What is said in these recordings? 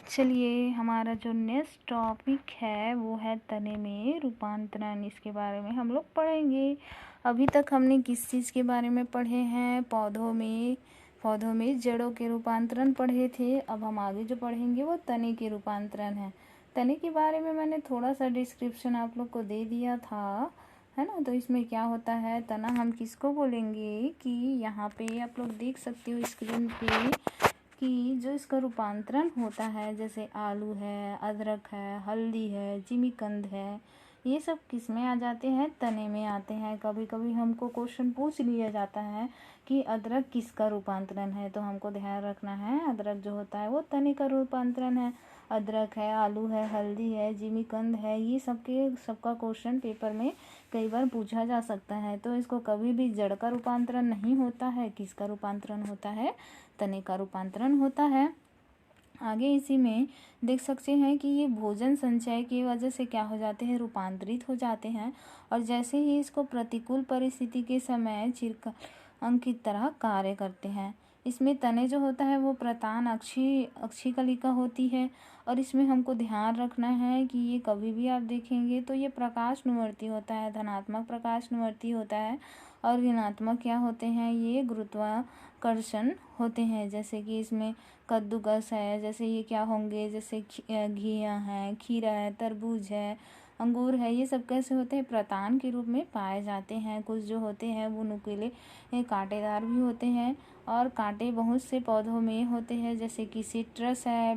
चलिए, हमारा जो नेक्स्ट टॉपिक है वो है तने में रूपांतरण। इसके बारे में हम लोग पढ़ेंगे। अभी तक हमने किस चीज़ के बारे में पढ़े हैं? पौधों में जड़ों के रूपांतरण पढ़े थे। अब हम आगे जो पढ़ेंगे वो तने के रूपांतरण है। तने के बारे में मैंने थोड़ा सा डिस्क्रिप्शन आप लोग को दे दिया था, है ना। तो इसमें क्या होता है, तना हम किसको बोलेंगे कि यहाँ पे आप लोग देख सकते हो स्क्रीन पे कि जो इसका रूपांतरण होता है, जैसे आलू है, अदरक है, हल्दी है, जिमीकंद है, ये सब किस में आ जाते हैं? तने में आते हैं। कभी कभी हमको क्वेश्चन पूछ लिया जाता है कि अदरक किसका रूपांतरण है, तो हमको ध्यान रखना है अदरक जो होता है वो तने का रूपांतरण है। अदरक है, आलू है, हल्दी है, जिमीकंद है, ये सबका क्वेश्चन पेपर में कई बार पूछा जा सकता है। तो इसको कभी भी जड़ का रूपांतरण नहीं होता है। किसका रूपांतरण होता है? तने का रूपांतरण होता है। आगे इसी में देख सकते हैं कि ये भोजन संचय की वजह से क्या हो जाते हैं? रूपांतरित हो जाते हैं। और जैसे ही इसको प्रतिकूल परिस्थिति के समय छिड़काव की तरह कार्य करते हैं। इसमें तने जो होता है वो प्रतान अक्षी कलिका होती है। और इसमें हमको ध्यान रखना है कि ये कभी भी आप देखेंगे तो ये प्रकाश निवर्ती होता है, धनात्मक प्रकाश निवर्ती होता है। और ऋणात्मक क्या होते हैं? ये गुरुत्वाकर्षण होते हैं। जैसे कि इसमें कद्दूकस है, जैसे ये क्या होंगे, जैसे घिया है, खीरा है, तरबूज है, अंगूर है, ये सब कैसे होते हैं? प्रतान के रूप में पाए जाते हैं। कुछ जो होते हैं वो नुकीले कांटेदार भी होते हैं। और कांटे बहुत से पौधों में होते हैं, जैसे कि सिट्रस है,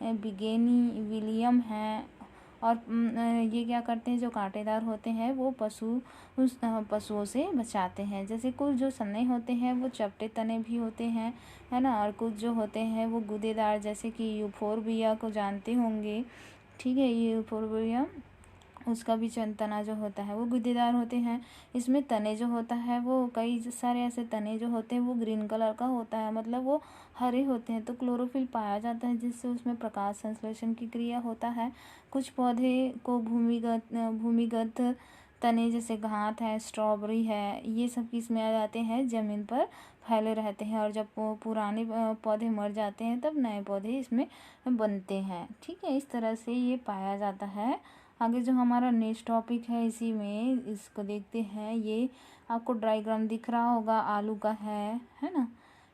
बिगेनी विलियम है। और ये क्या करते हैं, जो कांटेदार होते हैं वो पशुओं से बचाते हैं। जैसे कुछ जो सन्ने होते हैं वो चपटे तने भी होते हैं, है ना। और कुछ जो होते हैं वो गूदेदार, जैसे कि यूफोरबिया को जानते होंगे, ठीक है। ये यूफोरबिया, उसका भी तना जो होता है वो गूदेदार होते हैं। इसमें तने जो होता है वो कई सारे ऐसे तने जो होते हैं वो ग्रीन कलर का होता है, मतलब वो हरे होते हैं। तो क्लोरोफिल पाया जाता है जिससे उसमें प्रकाश संश्लेषण की क्रिया होता है। कुछ पौधे को भूमिगत तने, जैसे घात है, स्ट्रॉबेरी है, ये सब किस में आ जाते हैं? जमीन पर फैले रहते हैं। और जब पुराने पौधे मर जाते हैं तब नए पौधे इसमें बनते हैं, ठीक है। इस तरह से ये पाया जाता है। आगे जो हमारा नेक्स्ट टॉपिक है इसी में इसको देखते हैं। ये आपको डायग्राम दिख रहा होगा, आलू का है ना।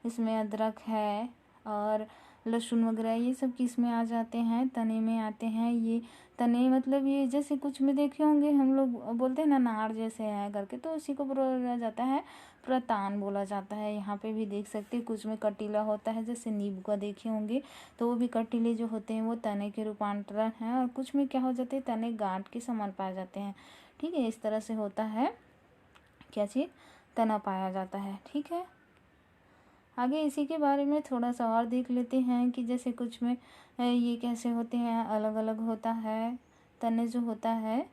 इसमें अदरक है और लहसुन वगैरह, ये सब किस में आ जाते हैं? तने में आते हैं। ये तने मतलब ये जैसे कुछ में देखे होंगे हम लोग बोलते हैं ना नार जैसे है करके, तो उसी को बोला जाता है प्रतान बोला जाता है। यहाँ पे भी देख सकते हैं कुछ में कटीला होता है, जैसे नींबू का देखे होंगे, तो वो भी कटीले जो होते हैं वो तने के रूपांतरण हैं। और कुछ में क्या हो जाते हैं? तने गांठ के समान पाए जाते हैं, ठीक है। इस तरह से होता है क्या चीज़? तना पाया जाता है, ठीक है। आगे इसी के बारे में थोड़ा सा और देख लेते हैं कि जैसे कुछ में ये कैसे होते हैं, अलग अलग होता है तने जो होता है,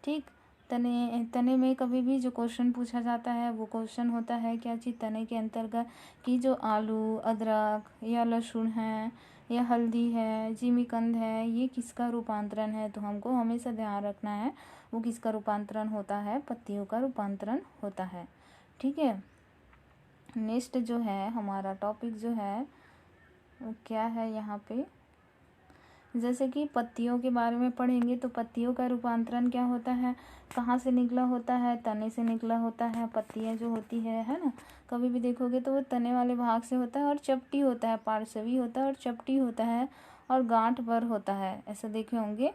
ठीक। तने में कभी भी जो क्वेश्चन पूछा जाता है वो क्वेश्चन होता है क्या चीज़? तने के अंतर्गत कि जो आलू, अदरक या लहसुन है या हल्दी है, जिमीकंद है, ये किसका रूपांतरण है? तो हमको हमेशा ध्यान रखना है वो किसका रूपांतरण होता है? पत्तियों का रूपांतरण होता है, ठीक है। नेक्स्ट जो है हमारा टॉपिक जो है वो क्या है यहाँ पे, जैसे कि पत्तियों के बारे में पढ़ेंगे। तो पत्तियों का रूपांतरण क्या होता है? कहाँ से निकला होता है? तने से निकला होता है। पत्तियाँ जो होती है ना, कभी भी देखोगे तो वो तने वाले भाग से होता है और चपटी होता है, पार्श्वी होता है और चपटी होता है और गांठ पर होता है, ऐसा देखे होंगे।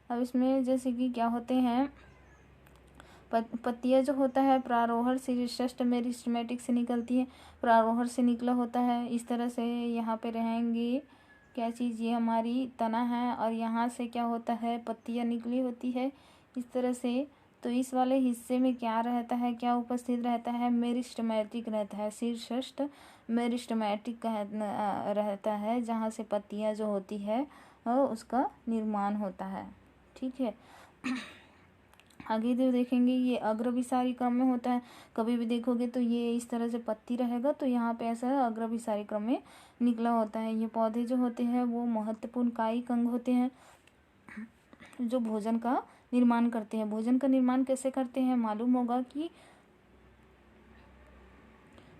अब इसमें जैसे कि क्या होते हैं, पत्तियाँ जो होता है प्रारोहर शीर्षस्थ मेरिस्टेमेटिक से निकलती है, प्रारोहर से निकला होता है। इस तरह से यहाँ पे रहेंगे क्या चीज़, ये हमारी तना है और यहाँ से क्या होता है? पत्तियाँ निकली होती है इस तरह से। तो इस वाले हिस्से में क्या रहता है, क्या उपस्थित रहता है? मेरिस्टेमेटिक रहता है, शीर्षस्थ मेरिस्टेमेटिक रहता है, जहाँ से पत्तियाँ जो होती है उसका निर्माण होता है, ठीक है। आगे जो देखेंगे ये अग्रभिसारी क्रम में होता है। कभी भी देखोगे तो ये इस तरह से पत्ती रहेगा तो यहाँ पे ऐसा अग्रभिसारी क्रम में निकला होता है। ये पौधे जो होते हैं वो महत्वपूर्ण कायिक अंग होते हैं जो भोजन का निर्माण करते हैं। भोजन का निर्माण कैसे करते हैं? मालूम होगा कि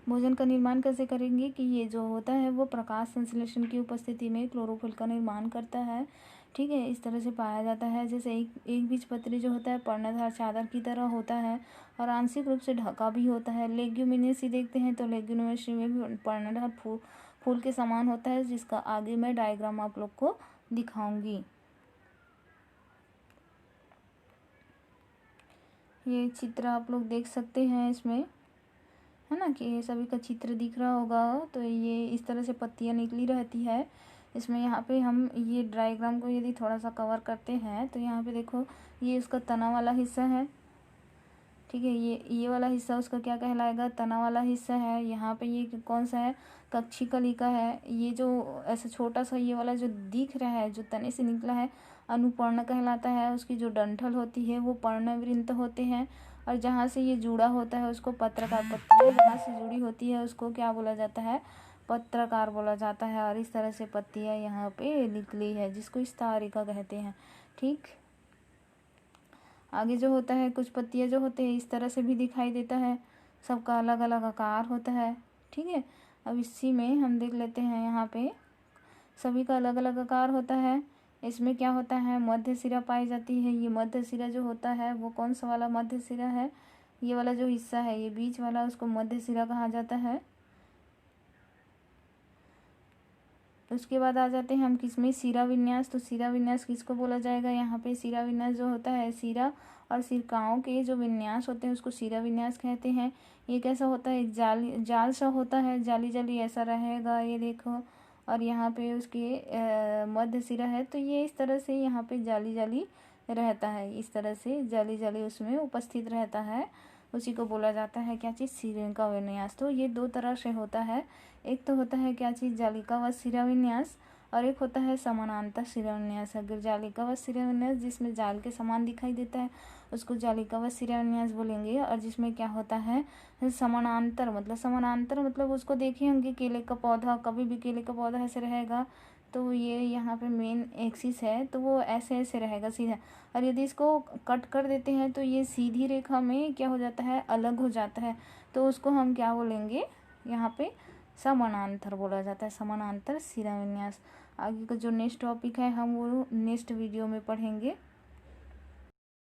भोजन का निर्माण कैसे करेंगे कि ये जो होता है वो प्रकाश संश्लेषण की उपस्थिति में क्लोरोफिल का निर्माण करता है। ठीक है, इस तरह से पाया जाता है। जैसे एक बीजपत्री जो होता है पर्णधार चादर की तरह होता है और आंशिक रूप से ढका भी होता है। लेग्यूमिनेसी देखते हैं तो लेग्यूमिनेसी में भी पर्णधार फूल के समान होता है, जिसका आगे मैं डायग्राम आप लोग को दिखाऊंगी। ये चित्र आप लोग देख सकते हैं इसमें, है ना, कि ये सभी का चित्र दिख रहा होगा। तो ये इस तरह से पत्तियां निकली रहती है इसमें। यहाँ पे हम ये डायग्राम को यदि थोड़ा सा कवर करते हैं तो यहाँ पे देखो ये उसका तना वाला हिस्सा है। ठीक है, ये वाला हिस्सा उसका क्या कहलाएगा, तना वाला हिस्सा है। यहाँ पे ये कौन सा है, कक्षी कलिका है। ये जो ऐसा छोटा सा ये वाला जो दिख रहा है, जो तने से निकला है, अनुपर्ण कहलाता है। उसकी जो डंठल होती है वो पर्णवृंत होते हैं, और जहाँ से ये जुड़ा होता है उसको पत्रकार, पत्तियाँ जहाँ से जुड़ी होती है उसको क्या बोला जाता है, पत्रकार बोला जाता है। और इस तरह से पत्तियाँ यहाँ पे निकली है, जिसको स्तरिका कहते हैं। ठीक, आगे जो होता है कुछ पत्तियाँ जो होते हैं इस तरह से भी दिखाई देता है, सबका अलग अलग आकार होता है। ठीक है, अब इसी में हम देख लेते हैं, यहाँ पे सभी का अलग अलग आकार होता है। इसमें क्या होता है, मध्य सिरा पाई जाती है। ये मध्य सिरा जो होता है वो कौन सा वाला मध्य सिरा है, ये वाला जो हिस्सा है ये बीच वाला, उसको मध्य सिरा कहा जाता है। उसके बाद आ जाते हैं हम किसमें, सिरा विन्यास। तो सिरा विन्यास किसको बोला जाएगा, यहाँ पे सिरा विन्यास जो होता है, सिरा और सिरकाओं के जो विन्यास होते हैं उसको सिरा विन्यास कहते हैं। ये कैसा होता है, एक जाल सा होता है, जाली जाली ऐसा रहेगा, ये देखो। और यहाँ पे उसके मध्य सिरा है, तो ये इस तरह से यहाँ पे जाली जाली रहता है, इस तरह से जाली जाली उसमें उपस्थित रहता है। उसी को बोला जाता है क्या चीज़, सिरे का विन्यास। तो ये दो तरह से होता है, एक तो होता है क्या चीज़, जालिका व सिरा विन्यास, और एक होता है समानांतर सिरा विन्यास। अगर जालिका व सिरा विन्यास जिसमें जाल के समान दिखाई देता है उसको जालिका व सिरा विन्यास बोलेंगे। और जिसमें क्या होता है समानांतर, समानांतर मतलब उसको देखे होंगे केले का पौधा, कभी भी केले का पौधा ऐसे रहेगा तो ये यहाँ पे मेन एक्सिस है तो वो ऐसे ऐसे रहेगा सीधा। और यदि इसको कट कर देते हैं तो ये सीधी रेखा में क्या हो जाता है, अलग हो जाता है। तो उसको हम क्या बोलेंगे, यहाँ पे समानांतर बोला जाता है, समानांतर सिरा विन्यास। आगे का जो नेक्स्ट टॉपिक है हम वो नेक्स्ट वीडियो में पढ़ेंगे।